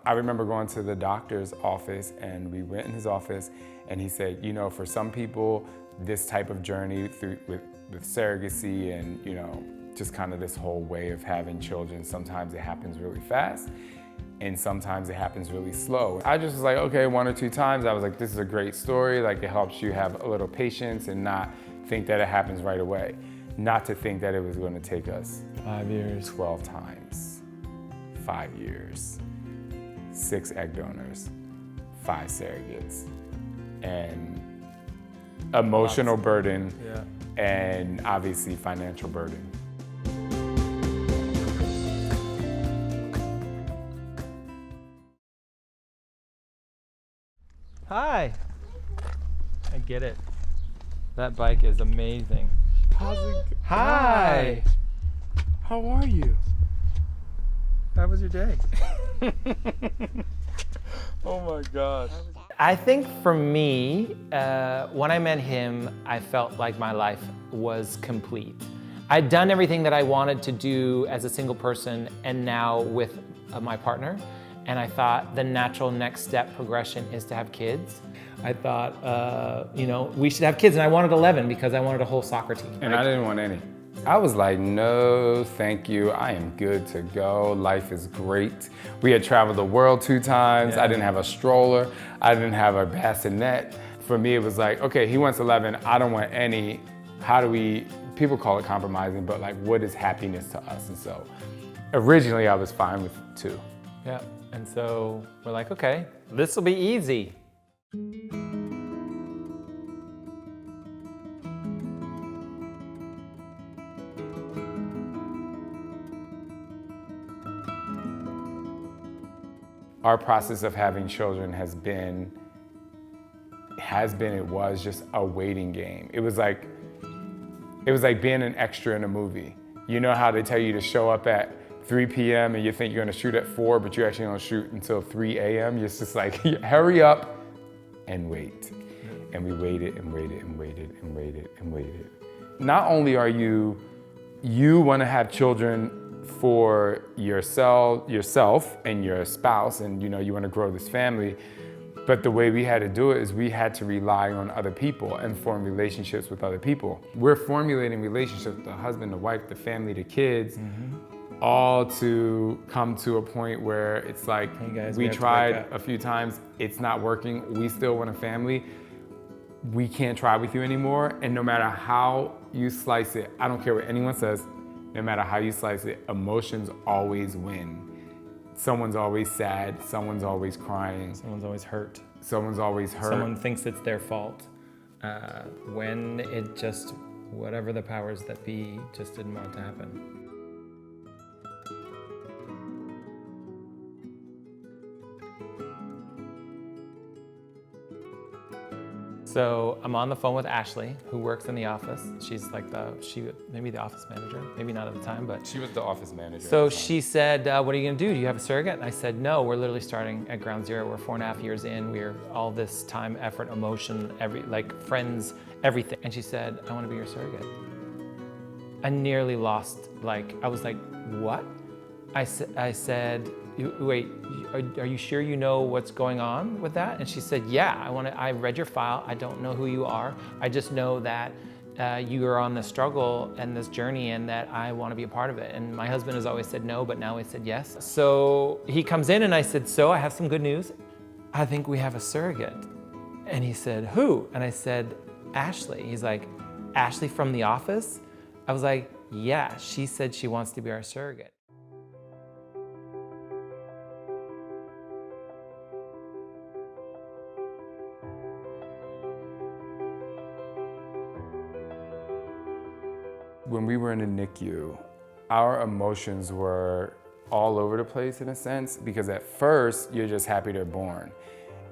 I remember going to the doctor's office, and we went in his office, and he said, you know, for some people, this type of journey with surrogacy and, you know, just kind of this whole way of having children, sometimes it happens really fast, and sometimes it happens really slow. I just was like, okay, 1 or 2 times, I was like, this is a great story. Like, it helps you have a little patience and not think that it happens right away. Not to think that it was going to take us 5 years, 12 times, 5 years, 6 egg donors, 5 surrogates, and emotional burden, and obviously financial burden. Hi. I get it. That bike is amazing. How's it? Hi. How are you? How was your day? Oh my gosh. I think for me, when I met him, I felt like my life was complete. I'd done everything that I wanted to do as a single person, and now with my partner. And I thought the natural next step progression is to have kids. I thought, you know, we should have kids, and I wanted 11 because I wanted a whole soccer team. And I didn't want any. I was like, no, thank you. I am good to go. Life is great. We had traveled the world 2 times. Yeah. I didn't have a stroller. I didn't have a bassinet. For me, it was like, okay, he wants 11. I don't want any. How do we, people call it compromising, but like, what is happiness to us? And so originally I was fine with 2. Yeah, and so we're like, okay, this will be easy. Our process of having children it was just a waiting game. It was like being an extra in a movie. You know how they tell you to show up at 3 p.m. and you think you're gonna shoot at 4, but you actually don't shoot until 3 a.m. You're just like, hurry up and wait. And we waited and waited and waited and waited and waited. Not only are you wanna have children for yourself and your spouse, and you know, you wanna grow this family, but the way we had to do it is we had to rely on other people and form relationships with other people. We're formulating relationships with the husband, the wife, the family, the kids, all to come to a point where it's like, hey guys, we tried a few times, it's not working, we still want a family, we can't try with you anymore, and no matter how you slice it, I don't care what anyone says, no matter how you slice it, emotions always win. Someone's always sad, someone's always crying. Someone's always hurt. Someone's always hurt. Someone thinks it's their fault. When it just, whatever the powers that be, just didn't want it to happen. So I'm on the phone with Ashley, who works in the office. She's like maybe the office manager, maybe not at the time, but. She was the office manager. So she said, what are you gonna do? Do you have a surrogate? And I said, no, we're literally starting at ground zero. We're 4.5 years in. We're all this time, effort, emotion, friends, everything. And she said, I wanna be your surrogate. I nearly lost, I was like, what? I said, wait, are you sure you know what's going on with that? And she said, yeah, I read your file. I don't know who you are. I just know that you are on this struggle and this journey, and that I want to be a part of it. And my husband has always said no, but now he said yes. So he comes in and I said, so I have some good news. I think we have a surrogate. And he said, who? And I said, Ashley. He's like, Ashley from the office? I was like, yeah, she said she wants to be our surrogate. When we were in the NICU, our emotions were all over the place in a sense, because at first you're just happy they're born.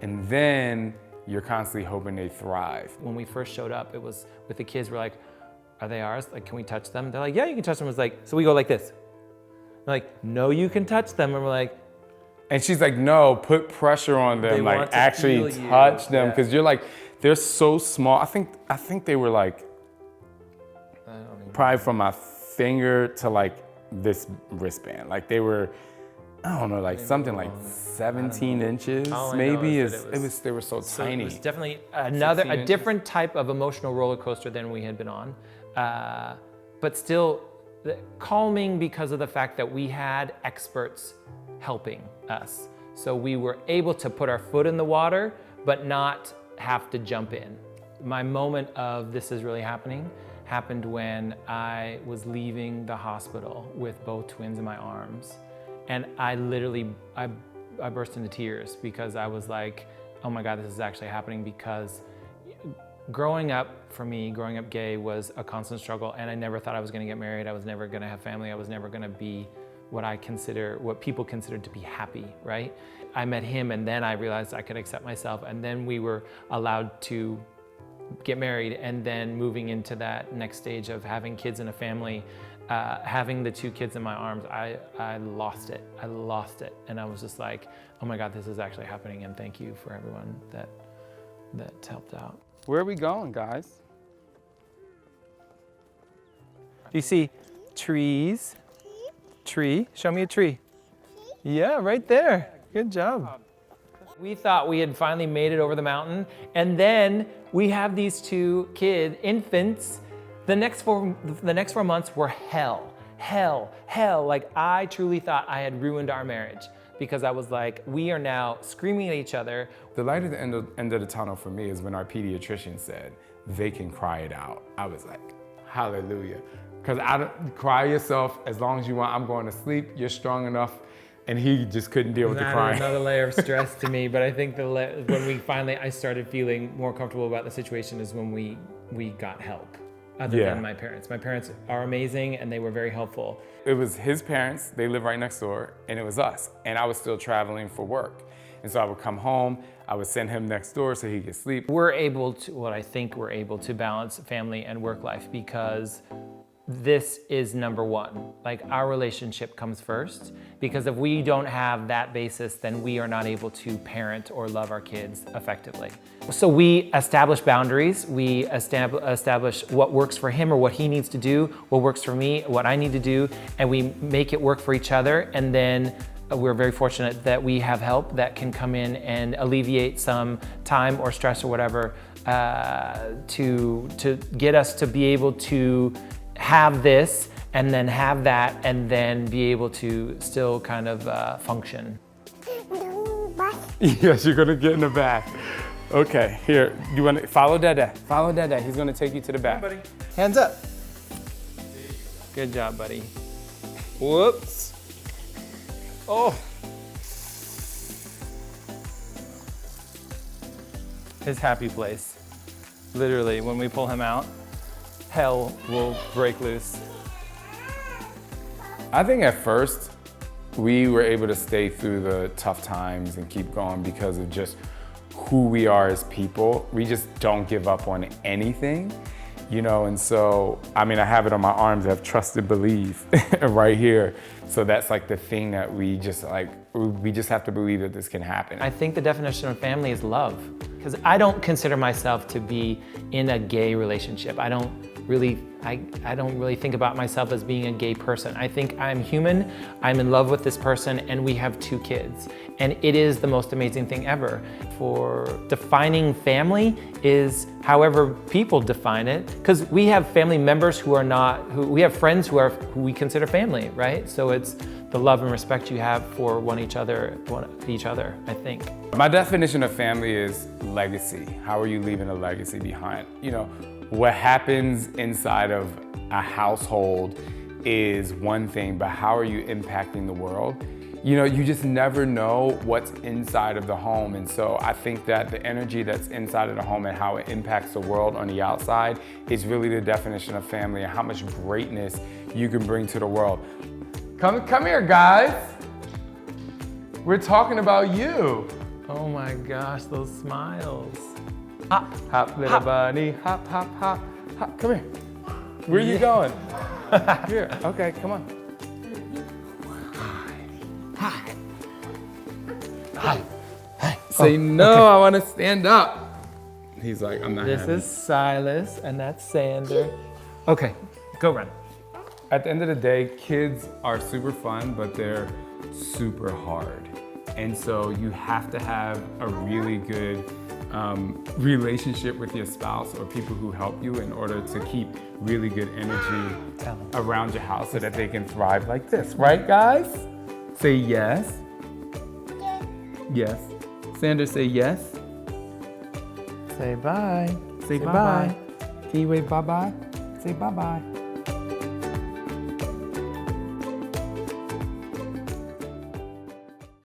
And then you're constantly hoping they thrive. When we first showed up, it was with the kids, we're like, are they ours? Like, can we touch them? They're like, yeah, you can touch them. It's like, so we go like this. They're like, no, you can touch them. And we're like, and she's like, no, put pressure on them, like actually touch them, because you're like, they're so small. I think they were like, probably from my finger to like this wristband. Like they were I don't know, like something like 17 inches, All I know maybe. is that They were so tiny. It was definitely 16 a inches. different type of emotional roller coaster than we had been on, but still calming because of the fact that we had experts helping us. So we were able to put our foot in the water, but not have to jump in. My moment of this is really happened when I was leaving the hospital with both twins in my arms. And I literally, I burst into tears because I was like, oh my God, this is actually happening, because growing up gay was a constant struggle, and I never thought I was gonna get married. I was never gonna have family. I was never gonna be what people considered to be happy, right? I met him, and then I realized I could accept myself, and then we were allowed to get married, and then moving into that next stage of having kids and a family, having the 2 kids in my arms, I lost it. I lost it, and I was just like, oh my God, this is actually happening, and thank you for everyone that helped out. Where are we going, guys? Do you see trees? Tree, show me a tree. Yeah, right there. Good job. We thought we had finally made it over the mountain, and then we have these 2 infants. The next 4 months were hell. Like, I truly thought I had ruined our marriage, because I was like, we are now screaming at each other. The light at the end of the tunnel for me is when our pediatrician said, they can cry it out. I was like, hallelujah. Because cry yourself as long as you want. I'm going to sleep. You're strong enough. And he just couldn't deal with the crying. Another layer of stress to me, but I think when I started feeling more comfortable about the situation is when we got help, other than my parents. My parents are amazing, and they were very helpful. It was his parents, they live right next door, and it was us. And I was still traveling for work. And so I would come home, I would send him next door so he could sleep. I think we're able to balance family and work life, because this is number 1. Like, our relationship comes first, because if we don't have that basis, then we are not able to parent or love our kids effectively. So we establish boundaries. We establish what works for him or what he needs to do, what works for me, what I need to do, and we make it work for each other. And then we're very fortunate that we have help that can come in and alleviate some time or stress or whatever, to get us to be able to have this and then have that and then be able to still kind of function. Yes, you're gonna get in the back. Okay, here, you wanna follow Dada. Follow Dada, he's gonna take you to the back. Buddy. Hands up. Good job, buddy. Whoops. Oh. His happy place. Literally, when we pull him out, hell will break loose. I think at first, we were able to stay through the tough times and keep going because of just who we are as people. We just don't give up on anything, you know, and so, I mean, I have it on my arms, I have trust and believe right here. So that's like the thing that we just have to believe that this can happen. I think the definition of family is love, because I don't consider myself to be in a gay relationship. I don't really think about myself as being a gay person. I think I'm human, I'm in love with this person, and we have 2 kids. And it is the most amazing thing ever. For defining family is however people define it, because we have family members who we have friends who we consider family, right? So it's the love and respect you have for each other, I think. My definition of family is legacy. How are you leaving a legacy behind? You know, what happens inside of a household is one thing, but how are you impacting the world? You know, you just never know what's inside of the home. And so I think that the energy that's inside of the home and how it impacts the world on the outside is really the definition of family and how much greatness you can bring to the world. Come here, guys. We're talking about you. Oh my gosh, those smiles. Hop, hop, little bunny, hop, hop, hop, hop. Come here. Where are you going? Here, okay, come on. Hi. Hi. Hi. Say no, okay. I want to stand up. He's like, I'm not having it. This is Silas, and that's Sander. Okay, go run. At the end of the day, kids are super fun, but they're super hard. And so you have to have a really good relationship with your spouse or people who help you in order to keep really good energy around your house so that they can thrive like this. Right, guys? Say yes. Yes. Sandra, say yes. Say bye. Say bye-bye. Can you wave bye-bye? Say bye-bye.